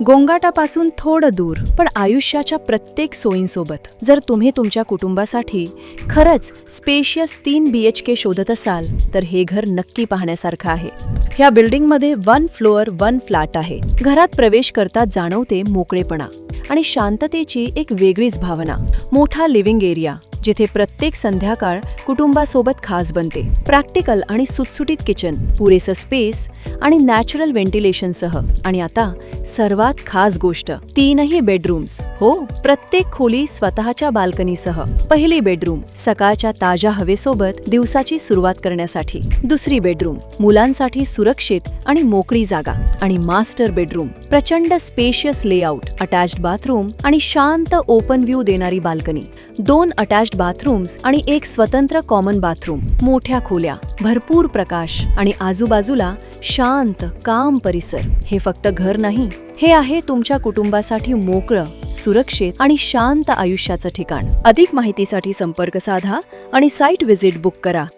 गोंगाटापासून थोडं दूर पण आयुष्याच्या प्रत्येक सोयींसोबत जर तुम्ही तुमच्या कुटुंबासाठी खरंच स्पेशियस 3 BHK शोधत असाल तर हे घर नक्की पाहण्यासारखं आहे. ह्या बिल्डिंगमध्ये 1 फ्लोअर 1 फ्लॅट आहे. घरात प्रवेश करता जाणवते मोकळेपणा आणि शांततेची एक वेगळीच भावना. मोठा लिव्हिंग एरिया जिथे प्रत्येक संध्याकाळ कुटुंबासोबत खास बनते. प्रॅक्टिकल आणि सुटसुटीत किचन, पुरेसं स्पेस आणि नॅचरल व्हेंटिलेशनसह. आणि आता सर्वात खास गोष्ट, 3ही बेडरूम्स. हो, प्रत्येक खोली स्वतःच्या बाल्कनीसह. पहिली बेडरूम सकाळच्या ताज्या हवेसोबत दिवसाची सुरुवात करण्यासाठी. दुसरी बेडरूम मुलांसाठी सुरक्षित आणि मोकळी जागा. आणि मास्टर बेडरूम प्रचंड स्पेशियस लेआउट, अटॅच्ड बाथरूम आणि शांत ओपन व्ह्यू देणारी बाल्कनी. 2 अटॅच्ड बाथरूम्स आणि एक स्वतंत्र कॉमन बाथरूम. मोठ्या खोल्या, भरपूर प्रकाश आणि आजूबाजूला शांत काम परिसर. हे फक्त घर नाही, हे आहे तुमच्या कुटुंबासाठी मोकळं, सुरक्षित आणि शांत आयुष्याचं ठिकाण. अधिक माहितीसाठी संपर्क साधा आणि साईट व्हिजिट बुक करा.